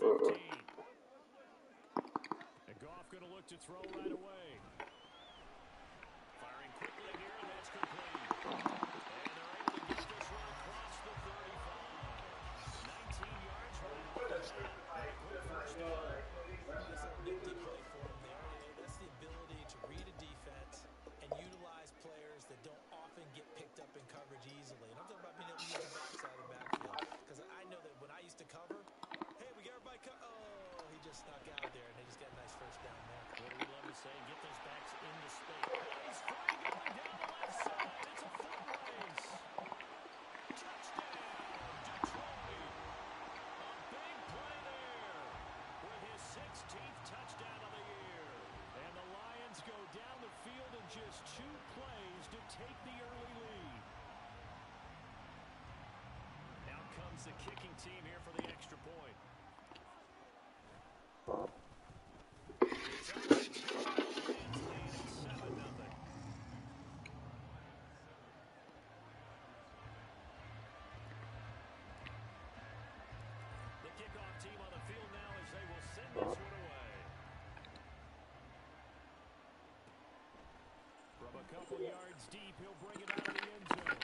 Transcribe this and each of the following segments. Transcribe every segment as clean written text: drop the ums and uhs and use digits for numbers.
And Goff going to look to throw right away. Firing quickly here, and that's complete. And they're able to get this one across the 35. 19 yards right off the bat. Quick first down. Nice little nifty play for him there. That's the ability to read a defense and utilize players that don't often get picked up in coverage easily. And I'm talking about being able to use the backside of the backfield. Because I know that when I used to cover, hey, we got everybody oh, he just snuck out there, and they just got a nice first down there. What do we love to say? Get those backs into space. He's free going down the left side. It's a foot race. Touchdown, Detroit. A big play there with his 16th touchdown of the year. And the Lions go down the field in just 2 plays to take the early lead. Out comes the kicking team here for the extra point. Couple yards deep, he'll bring it out of the end zone.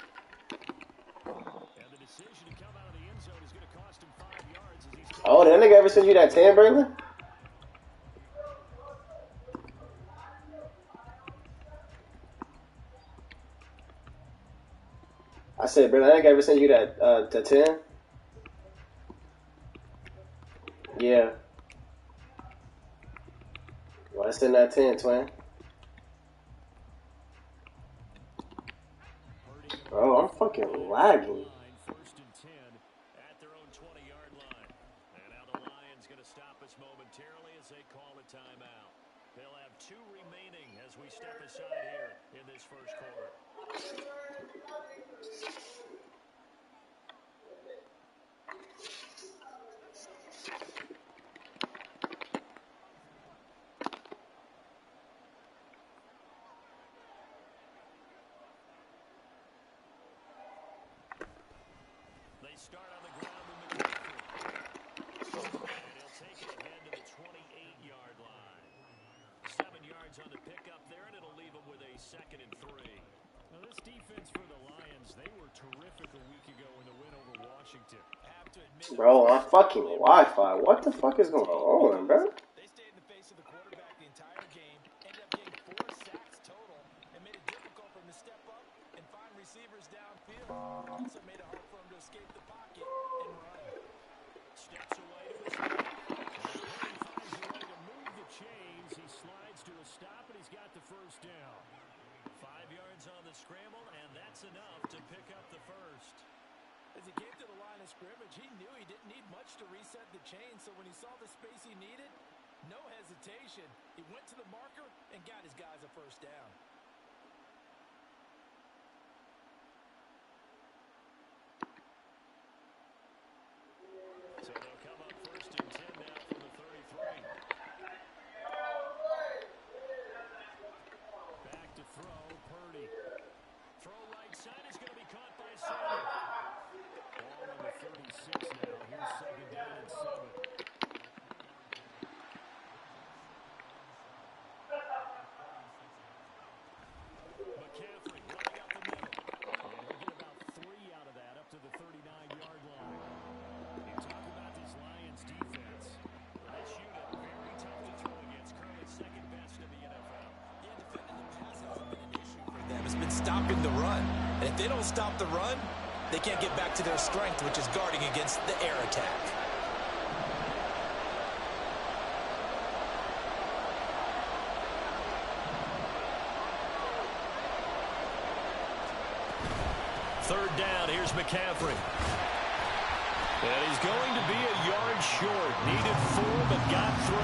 And the decision to come out of the end zone is going to cost him 5 yards as he's... Oh, did that nigga ever send you that 10, Braylon? I said, Braylon, that nigga ever send you that 10? Yeah. Well, I send that 10, twin. Bro, I'm fucking lagging. First and 10 at their own 20-yard line. And now the Lions going to stop us momentarily as they call a timeout. They'll have 2 remaining as we step aside here in this first quarter. Start on the ground with McCaffrey. And he'll take it ahead to the 28-yard line. 7 yards on the pickup there, and it'll leave him with a 2nd and 3. Now, this defense for the Lions, they were terrific a week ago in the win over Washington. Bro, my fucking Wi-Fi. What the fuck is going on, bro? They stayed in the face of the quarterback the entire game, ended up getting 4 sacks total, and made it difficult for him to step up and find receivers downfield. Also made it hard for him to escape the pocket and run. Steps away to his right. And finds a way to move the chains. He slides to a stop, and he's got the first down. 5 yards on the scramble, and that's enough to pick up the first. As he came to the line of scrimmage, he knew he didn't need much to reset the chain, so when he saw the space he needed, no hesitation. He went to the marker and got his guys a first down. So they'll come up first and 10 now from the 33. Back to throw, Purdy. Throw right side is going to be caught by Sanders. Ball on the 36 now. Here's 2nd down and 7. McCaffrey running up the middle. And he'll get about 3 out of that up to the 39-yard line. You talk about this Lions defense. This unit, very tough to throw against. Currently 2nd best in the NFL. Yeah, defending the pass hasn't been an issue for them. It's been stopping the run. And if they don't stop the run, they can't get back to their strength, which is guarding against the air attack. Third down, here's McCaffrey. And he's going to be a yard short. Needed 4, but got 3.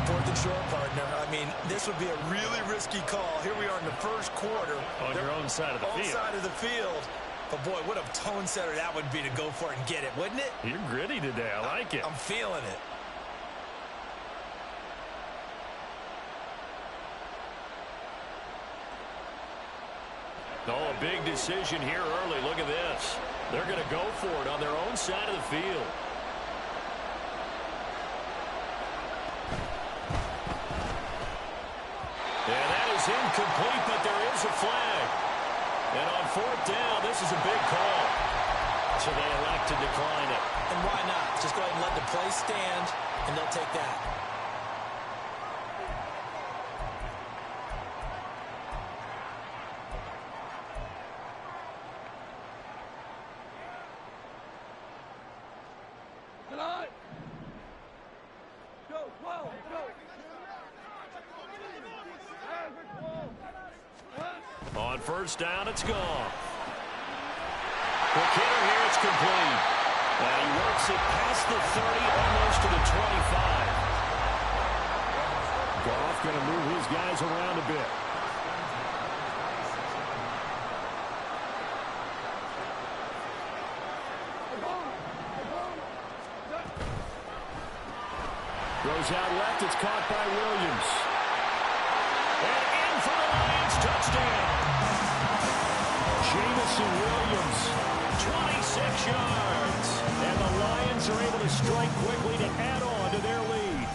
4th and short, partner. I mean, this would be a really risky call. Here we are in the first quarter. On your own side of the field. On side of the field. But, boy, what a tone setter that would be to go for it and get it, wouldn't it? You're gritty today. I like it. I'm feeling it. Oh, a big decision here early. Look at this. They're going to go for it on their own side of the field. is incomplete, but there is a flag. And on fourth down, this is a big call. So they elect to decline it. And why not? Just go ahead and let the play stand, and they'll take that. On first down, it's gone. Quick hitter here, it's complete. And he works it past the 30, almost to the 25. Goff going to move his guys around a bit. Throws out left, it's caught by Williams. And in for the Lions, touchdown. Jamison Williams, 26 yards. And the Lions are able to strike quickly to add on to their lead.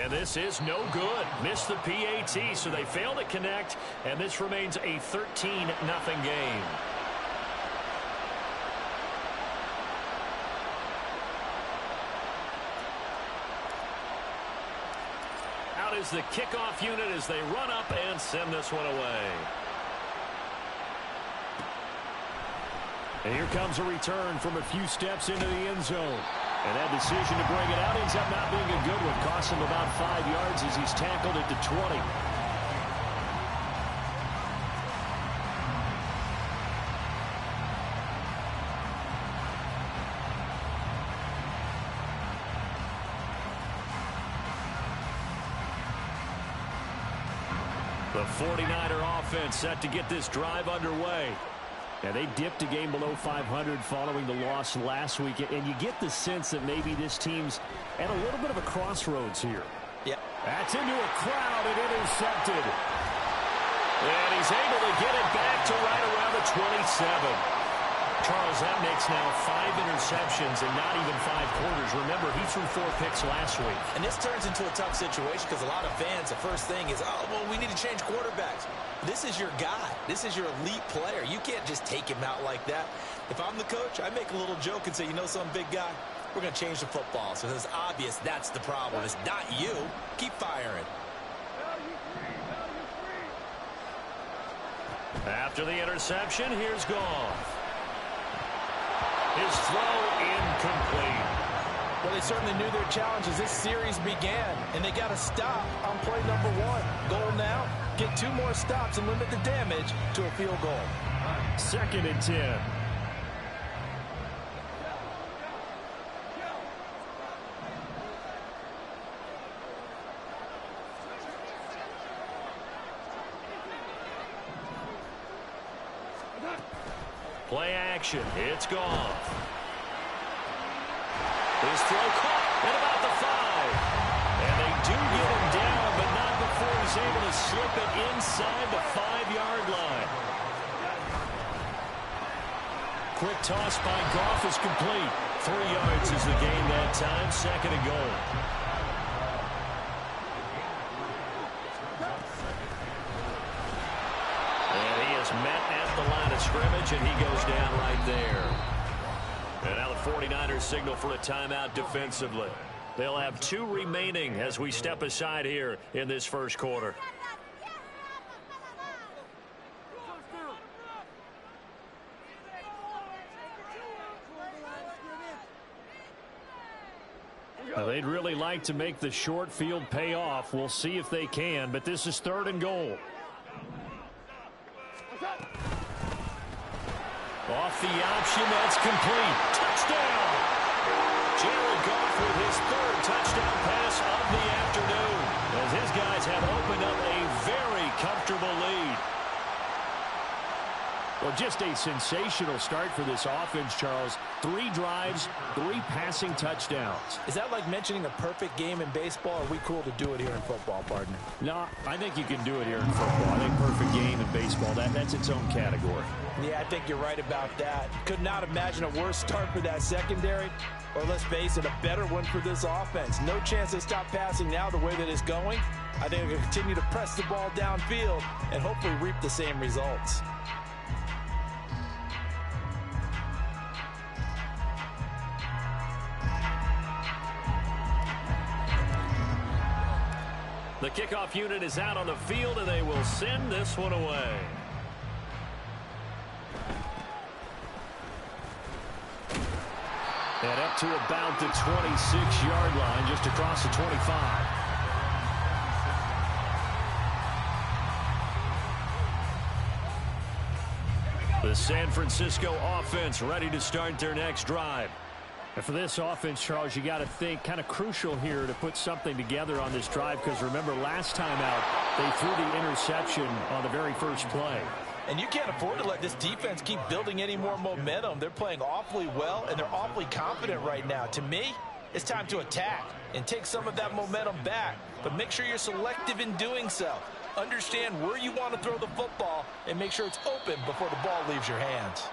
And this is no good. Missed the PAT, so they fail to connect, and this remains a 13-0 game. Out is the kickoff unit as they run up and send this one away. And here comes a return from a few steps into the end zone. And that decision to bring it out ends up not being a good one. Costs him about 5 yards as he's tackled it to 20. The 49er offense set to get this drive underway. And they dipped a game below 500 following the loss last week. And you get the sense that maybe this team's at a little bit of a crossroads here. Yep. That's into a crowd and intercepted. And he's able to get it back to right around the 27. Charles, that makes now 5 interceptions and not even 5 quarters. Remember, he threw 4 picks last week. And this turns into a tough situation because a lot of fans, the first thing is, oh, well, we need to change quarterbacks. This is your guy. This is your elite player. You can't just take him out like that. If I'm the coach, I make a little joke and say, you know something, big guy? We're going to change the football. So it's obvious that's the problem. It's not you. Keep firing. After the interception, here's Goff. His throw incomplete. Well, they certainly knew their challenge as this series began, and they got to stop on play number 1. Goal now, get 2 more stops and limit the damage to a field goal. 2nd and 10. Play action. It's Goff. His throw caught at about the 5. And they do get him down, but not before he's able to slip it inside the 5-yard line. Quick toss by Goff is complete. 3 yards is the gain that time. 2nd and goal. Met at the line of scrimmage, and he goes down right there. And now the 49ers signal for a timeout defensively. They'll have 2 remaining as we step aside here in this first quarter. Now, they'd really like to make the short field pay off. We'll see if they can, but this is 3rd and goal. Off the option, that's complete. Touchdown! Jared Goff with his 3rd touchdown pass of the afternoon, as his guys have opened up a very comfortable lead. Well, just a sensational start for this offense, Charles. 3 drives, 3 passing touchdowns. Is that like mentioning a perfect game in baseball, or are we cool to do it here in football, partner? No, I think you can do it here in football. I think perfect game in baseball, that's its own category. Yeah, I think you're right about that. Could not imagine a worse start for that secondary, or let's face it, a better one for this offense. No chance to stop passing now the way that it's going. I think they'll continue to press the ball downfield and hopefully reap the same results. The kickoff unit is out on the field, and they will send this one away. And up to about the 26-yard line, just across the 25. The San Francisco offense ready to start their next drive. And for this offense, Charles, you got to think kind of crucial here to put something together on this drive, because remember last time out they threw the interception on the very first play. And you can't afford to let this defense keep building any more momentum. They're playing awfully well, and they're awfully confident right now. To me, it's time to attack and take some of that momentum back, but make sure you're selective in doing so. Understand where you want to throw the football and make sure it's open before the ball leaves your hands.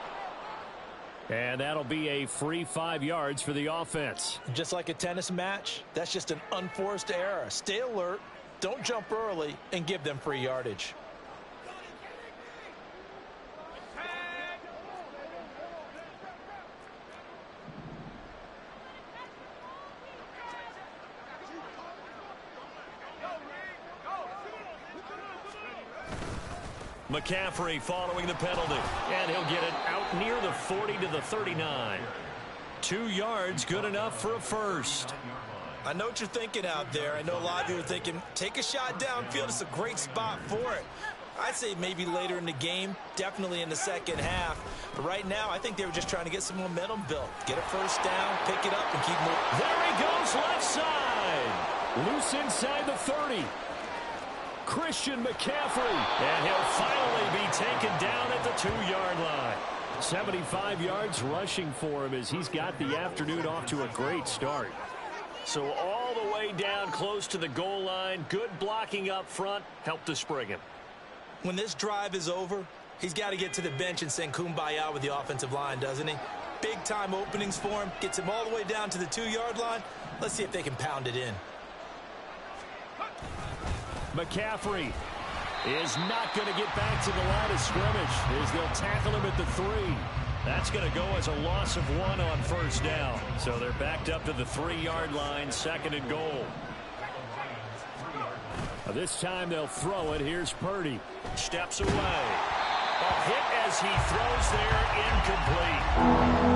And that'll be a free 5 yards for the offense. Just like a tennis match, that's just an unforced error. Stay alert, don't jump early, and give them free yardage. McCaffrey following the penalty, and he'll get it out near the 40 to the 39. 2 yards, good enough for a first. I know what you're thinking out there. I know a lot of you are thinking, take a shot downfield. It's a great spot for it. I'd say maybe later in the game, definitely in the second half. But right now, I think they were just trying to get some momentum built. Get a first down, pick it up, and keep moving. There he goes, left side. Loose inside the 30. Christian McCaffrey, and he'll finally be taken down at the 2-yard line. 75 yards rushing for him as he's got the afternoon off to a great start. So all the way down close to the goal line, good blocking up front, helped to spring him. When this drive is over, he's got to get to the bench and sing kumbaya with the offensive line, doesn't he? Big-time openings for him, gets him all the way down to the 2-yard line. Let's see if they can pound it in. McCaffrey is not going to get back to the line of scrimmage as they'll tackle him at the 3. That's going to go as a loss of 1 on first down. So they're backed up to the 3-yard line, 2nd and goal. This time they'll throw it. Here's Purdy. Steps away. A hit as he throws there, incomplete.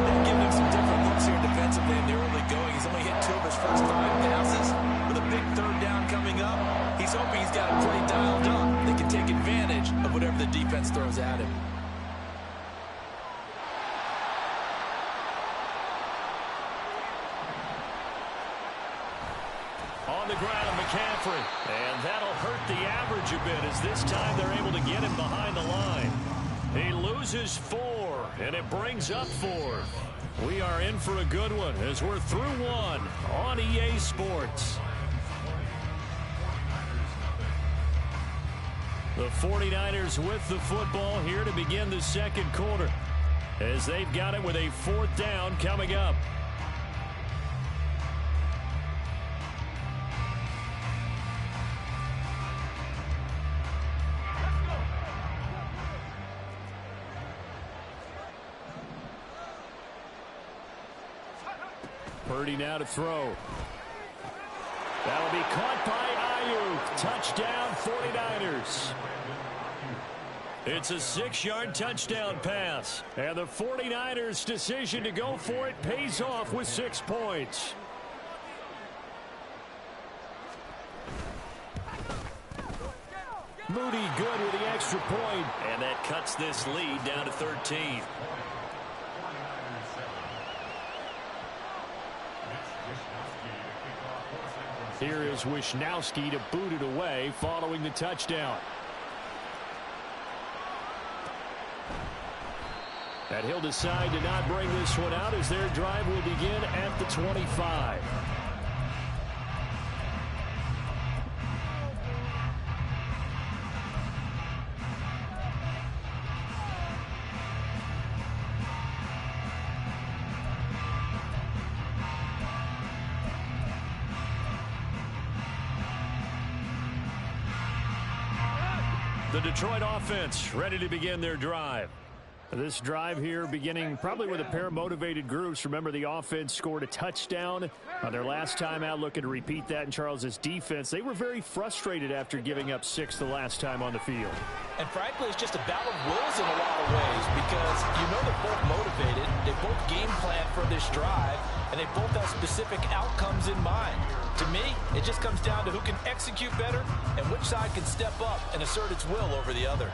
They're giving him some different looks here defensively in the early going. He's only hit 2 of his first 5 passes. With a big 3rd down coming up, he's hoping he's got a play dialed up. They can take advantage of whatever the defense throws at him. On the ground, McCaffrey. And that'll hurt the average a bit as this time they're able to get him behind the line. He loses 4, and it brings up 4. We are in for a good one as we're through 1 on EA Sports. The 49ers with the football here to begin the 2nd quarter as they've got it with a 4th down coming up. Purdy now to throw. That'll be caught by Ayuk. Touchdown 49ers. It's a 6-yard touchdown pass. And the 49ers' decision to go for it pays off with 6 points. Moody good with the extra point. And that cuts this lead down to 13. Here is Wisnowski to boot it away following the touchdown. And he'll decide to not bring this one out as their drive will begin at the 25. The Detroit offense ready to begin their drive. This drive here beginning probably with a pair of motivated groups. Remember, the offense scored a touchdown on their last time out, looking to repeat that in Charles's defense. They were very frustrated after giving up 6 the last time on the field. And frankly, it's just a battle of wills in a lot of ways because you know they're both motivated. They both game plan for this drive, and they both have specific outcomes in mind. To me, it just comes down to who can execute better and which side can step up and assert its will over the other.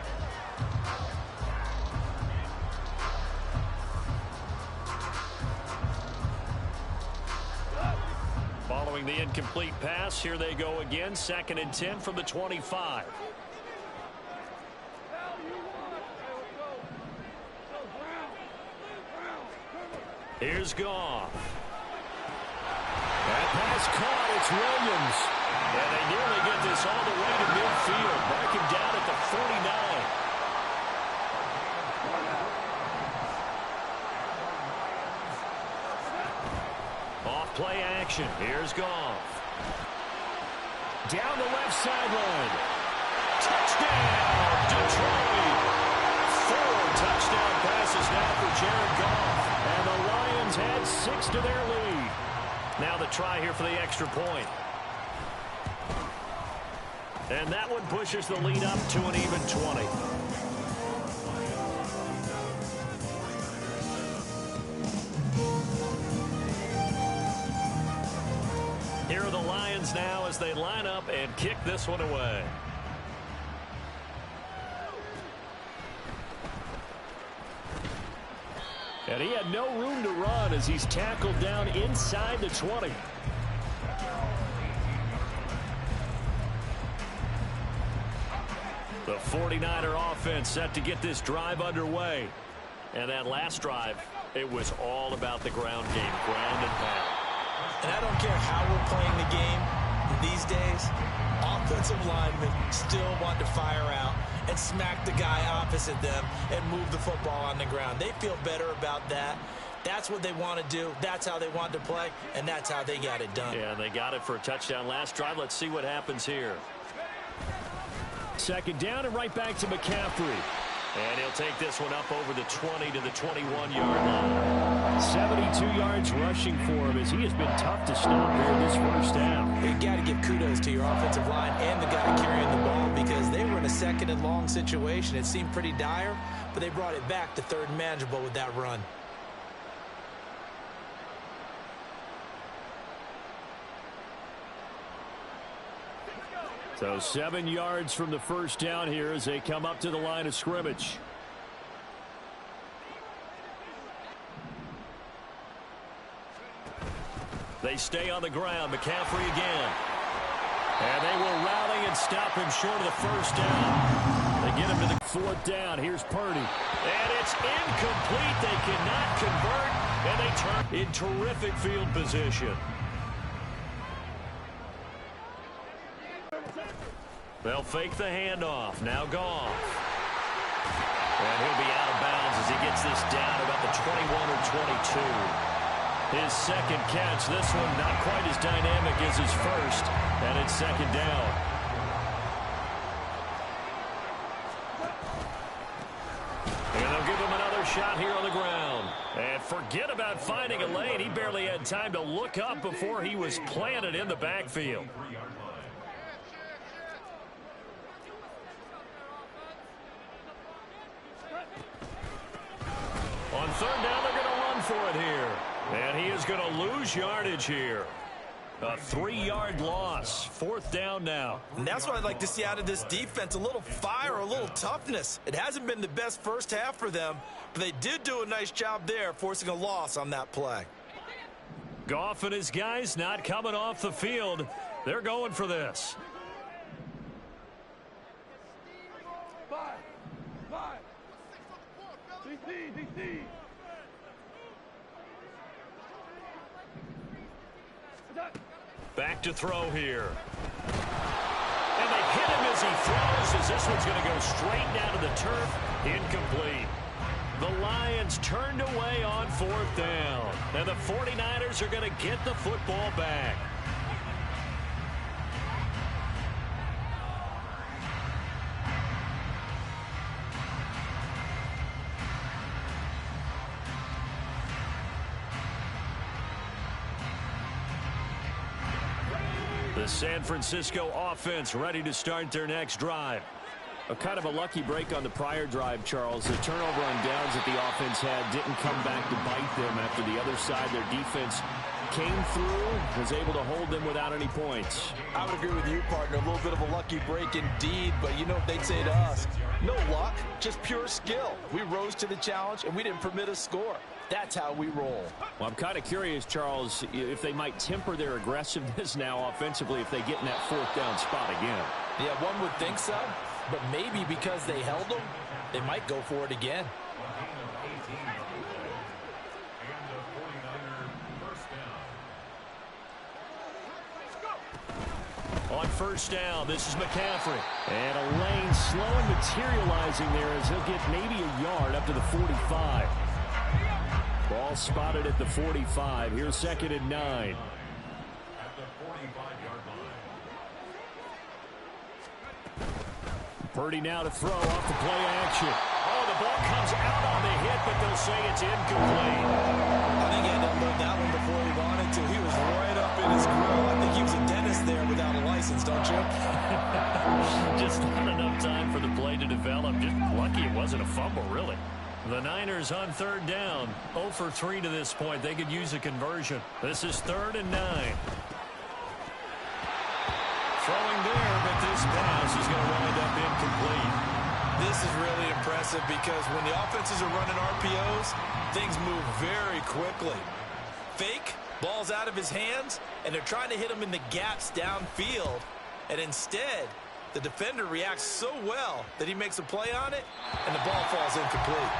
Following the incomplete pass, here they go again. 2nd and 10 from the 25. Here's Goff. That pass caught. It's Williams. And they nearly get this all the way to midfield. Mark him down at the 49. Off-play action. Here's Goff. Down the left sideline. Touchdown, Detroit. 4 touchdown passes now for Jared Goff. And the Lions had 6 to their lead. Now the try here for the extra point. And that one pushes the lead up to an even 20. Here are the Lions now as they line up and kick this one away. And he had no room to run as he's tackled down inside the 20. The 49er offense set to get this drive underway. And that last drive, it was all about the ground game, ground and pound. And I don't care how we're playing the game these days, offensive linemen still want to fire out and smack the guy opposite them and move the football on the ground. They feel better about that. That's what they want to do. That's how they want to play, and that's how they got it done. Yeah, they got it for a touchdown last drive. Let's see what happens here. 2nd down and right back to McCaffrey. And he'll take this one up over the 20 to the 21-yard line. 72 yards rushing for him as he has been tough to stop here in this first half. You got to give kudos to your offensive line and the guy carrying the ball because they were in a 2nd and long situation. It seemed pretty dire, but they brought it back to 3rd and manageable with that run. So 7 yards from the first down here as they come up to the line of scrimmage. They stay on the ground. McCaffrey again. And they will rally and stop him short of the first down. They get him to the 4th down. Here's Purdy. And it's incomplete. They cannot convert. And they turn in terrific field position. They'll fake the handoff. Now Goff. And he'll be out of bounds as he gets this down about the 21 or 22. His 2nd catch. This one not quite as dynamic as his first. And it's 2nd down. And they'll give him another shot here on the ground. And forget about finding a lane. He barely had time to look up before he was planted in the backfield. On 3rd down, they're going to run for it here. And he is going to lose yardage here. A 3-yard loss. 4th down now. And that's what I'd like to see out of this defense. A little fire, a little toughness. It hasn't been the best first half for them, but they did do a nice job there, forcing a loss on that play. Goff and his guys not coming off the field. They're going for this. Back to throw here. And they hit him as he throws as this one's going to go straight down to the turf. Incomplete. The Lions turned away on 4th down. And the 49ers are going to get the football back. The San Francisco offense ready to start their next drive. A kind of a lucky break on the prior drive, Charles. The turnover on downs that the offense had didn't come back to bite them after the other side. Their defense came through, was able to hold them without any points. I would agree with you, partner. A little bit of a lucky break indeed, but you know what they'd say to us? No luck, just pure skill. We rose to the challenge, and we didn't permit a score. That's how we roll. Well, I'm kind of curious, Charles, if they might temper their aggressiveness now offensively if they get in that fourth down spot again. Yeah, one would think so, but maybe because they held them, they might go for it again. On first down, this is McCaffrey. And a lane slow and materializing there as he'll get maybe a yard up to the 45. Ball spotted at the 45. Here's 2nd and 9. Purdy now to throw off the play action. Oh, the ball comes out on the hit, but they'll say it's incomplete. I think he had to unload that one before he wanted to. He was right up in his grill. I think he was a dentist there without a license, don't you? Just not enough time for the play to develop. Just lucky it wasn't a fumble, really. The Niners on 3rd down. 0 for 3 to this point. They could use a conversion. This is 3rd and 9. Throwing there, but this pass is going to wind up incomplete. This is really impressive because when the offenses are running RPOs, things move very quickly. Fake, ball's out of his hands, and they're trying to hit him in the gaps downfield. And instead, the defender reacts so well that he makes a play on it, and the ball falls incomplete.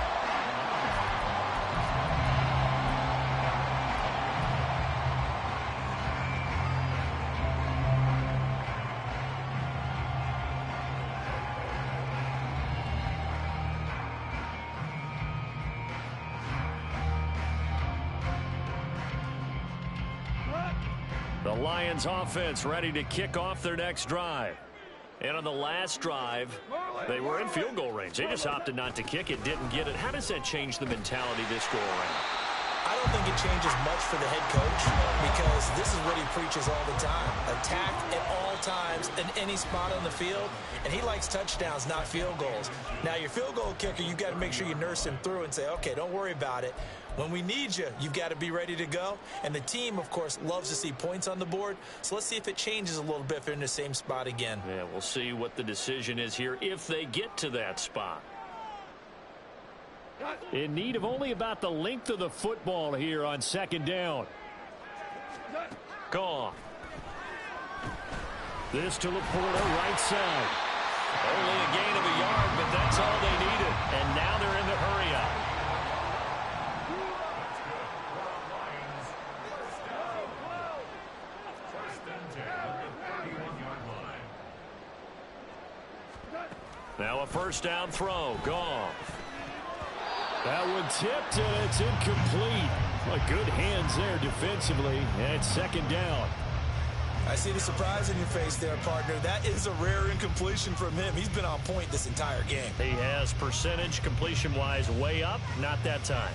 The Lions offense ready to kick off their next drive. And on the last drive, they were in field goal range. They just opted not to kick it, didn't get it. How does that change the mentality this go around? I don't think it changes much for the head coach because this is what he preaches all the time. Attack at all times in any spot on the field, and he likes touchdowns, not field goals. Now, your field goal kicker, you've got to make sure you nurse him through and say, okay, don't worry about it. When we need you, you've got to be ready to go. And the team, of course, loves to see points on the board. So let's see if it changes a little bit if they're in the same spot again. Yeah, we'll see what the decision is here if they get to that spot. In need of only about the length of the football here on 2nd down. Gone. This to Laporta, right side. Only a gain of a yard, but that's all they needed. And now they're in the hurry up. Now a first down throw. Gone. That one tipped, and it's incomplete. Well, good hands there defensively, and it's 2nd down. I see the surprise in your face there, partner. That is a rare incompletion from him. He's been on point this entire game. He has percentage completion-wise way up, not that time.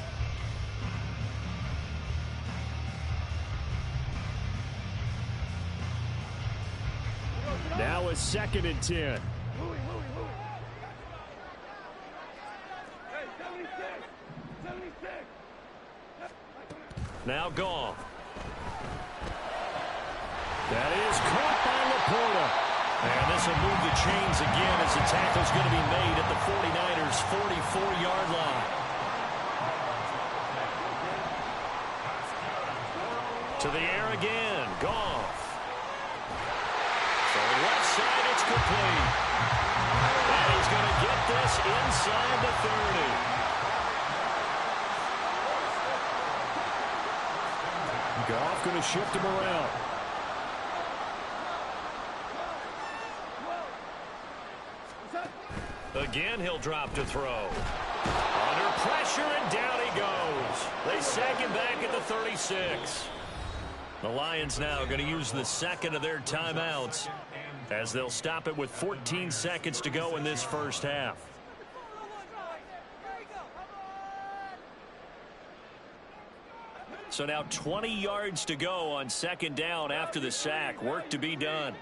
Now it's 2nd and 10. Now gone. That is caught by Laporta. And this will move the chains again as the tackle's going to be made at the 49ers' 44-yard line. To the air again. Goff. So left side, it's complete. And he's going to get this inside the 30. Goff going to shift him around. Again, he'll drop to throw. Under pressure, and down he goes. They sack him back at the 36. The Lions now going to use the second of their timeouts as they'll stop it with 14 seconds to go in this first half. So now 20 yards to go on second down after the sack. Work to be done.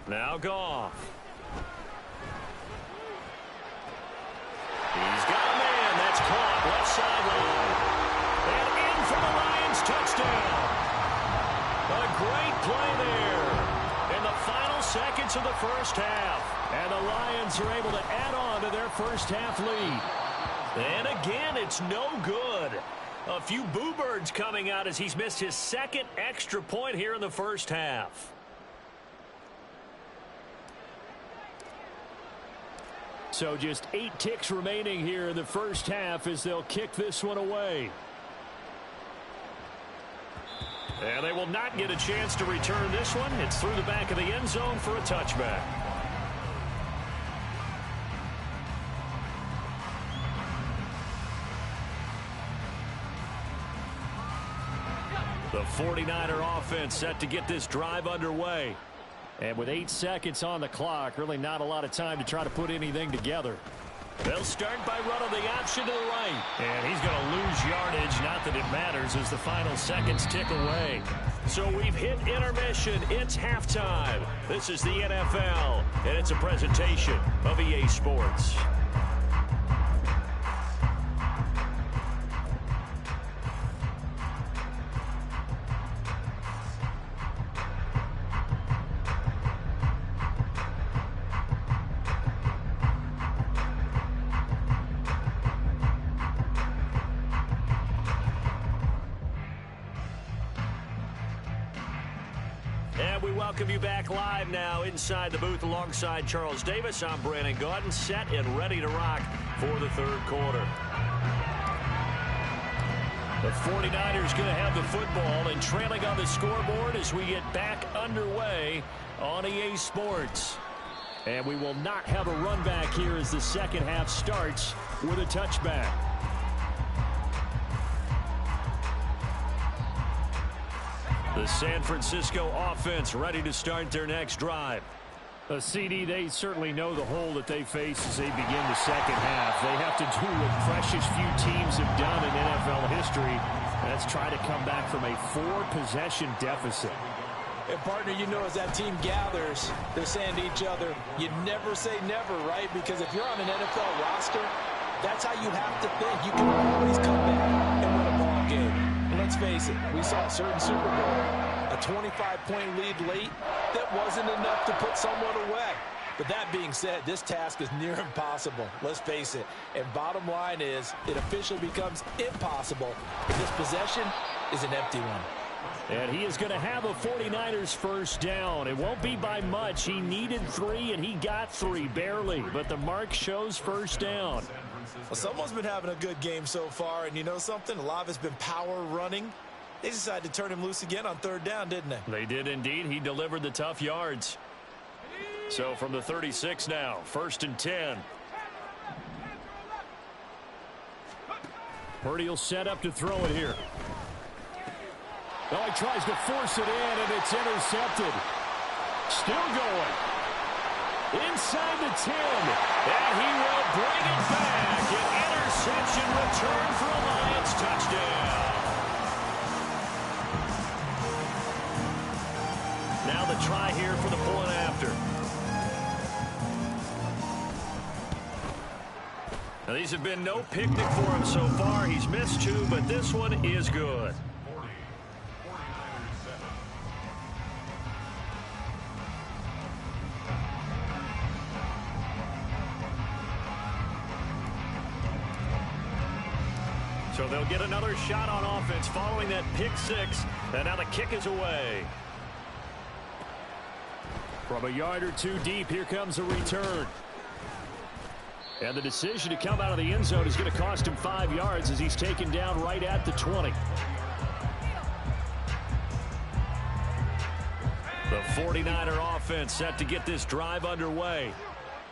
Now Goff. He's got a man. That's caught. Left sideline. And in for the Lions. Touchdown. A great play there. In the final seconds of the first half. And the Lions are able to add on to their first half lead. And again, it's no good. A few boo birds coming out as he's missed his second extra point here in the first half. So just 8 ticks remaining here in the first half as they'll kick this one away. And they will not get a chance to return this one. It's through the back of the end zone for a touchback. The 49er offense set to get this drive underway. And with 8 seconds on the clock, really not a lot of time to try to put anything together. They'll start by running the option to the right. And he's going to lose yardage. Not that it matters as the final seconds tick away. So we've hit intermission. It's halftime. This is the NFL, and it's a presentation of EA Sports. Welcome you back live now inside the booth alongside Charles Davis. I'm Brandon Gaudin, set and ready to rock for the third quarter. The 49ers going to have the football and trailing on the scoreboard as we get back underway on EA Sports. And we will not have a run back here as the second half starts with a touchback. The San Francisco offense ready to start their next drive. CD, they certainly know the hole that they face as they begin the second half. They have to do what precious few teams have done in NFL history. That's try to come back from a 4-possession deficit. And, partner, you know, as that team gathers, they're saying to each other, you never say never, right? Because if you're on an NFL roster, that's how you have to think. You can always come back and win a ball game. Let's face it, we saw a certain Super Bowl, a 25-point lead late, that wasn't enough to put someone away. But that being said, this task is near impossible. Let's face it. And bottom line is, it officially becomes impossible if this possession is an empty one. And he is going to have a 49ers first down. It won't be by much. He needed 3, and he got 3, barely. But the mark shows first down. Well, someone's been having a good game so far, and you know something? A lot of it's been power running. They decided to turn him loose again on third down, didn't they? They did indeed. He delivered the tough yards. So from the 36 now, 1st and 10. Purdy will set up to throw it here. Oh, he tries to force it in, and it's intercepted. Still going. Inside the 10. And he will bring it back. An interception return for a Lions touchdown. Now the try here for the point after. Now these have been no picnic for him so far. He's missed 2, but this one is good. So they'll get another shot on offense following that pick 6. And now the kick is away. From a yard or 2 deep, here comes a return. And the decision to come out of the end zone is going to cost him 5 yards as he's taken down right at the 20. The 49er offense set to get this drive underway.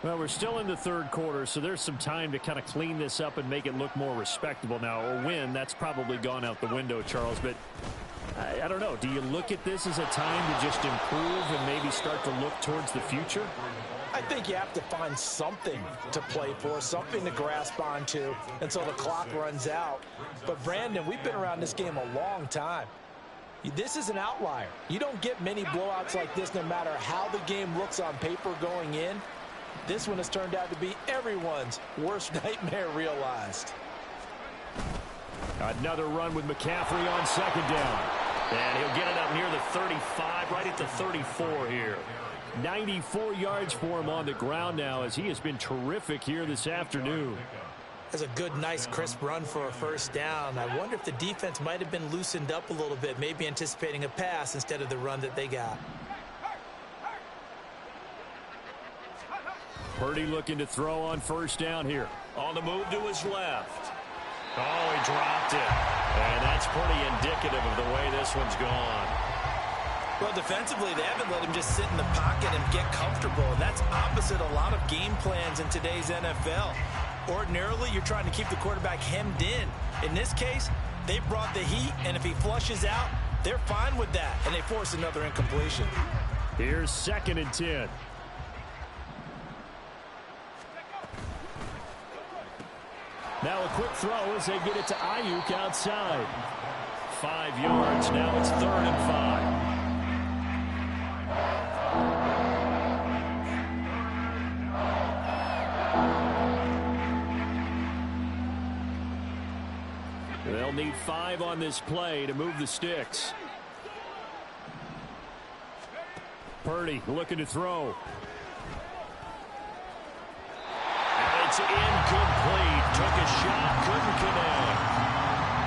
Well, we're still in the third quarter, so there's some time to kind of clean this up and make it look more respectable. Now, a win, that's probably gone out the window, Charles, but I don't know. Do you look at this as a time to just improve and maybe start to look towards the future? I think you have to find something to play for, something to grasp onto until the clock runs out. But, Brandon, we've been around this game a long time. This is an outlier. You don't get many blowouts like this no matter how the game looks on paper going in. This one has turned out to be everyone's worst nightmare realized. Another run with McCaffrey on second down. And he'll get it up near the 35, right at the 34 here. 94 yards for him on the ground now as he has been terrific here this afternoon. That's a good, nice, crisp run for a first down. I wonder if the defense might have been loosened up a little bit, maybe anticipating a pass instead of the run that they got. Purdy looking to throw on first down here. On the move to his left. Oh, he dropped it. And that's pretty indicative of the way this one's gone. Well, defensively, they haven't let him just sit in the pocket and get comfortable. And that's opposite a lot of game plans in today's NFL. Ordinarily, you're trying to keep the quarterback hemmed in. In this case, they brought the heat, and if he flushes out, they're fine with that, and they force another incompletion. Here's 2nd and 10. Now a quick throw as they get it to Ayuk outside. 5 yards. Now it's 3rd and 5. They'll need 5 on this play to move the sticks. Purdy looking to throw. And it's incomplete. Took a shot, couldn't connect.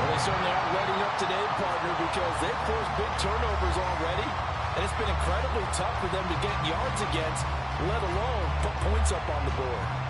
Well, they certainly aren't letting up today, partner, because they've forced big turnovers already, and it's been incredibly tough for them to get yards against, let alone put points up on the board.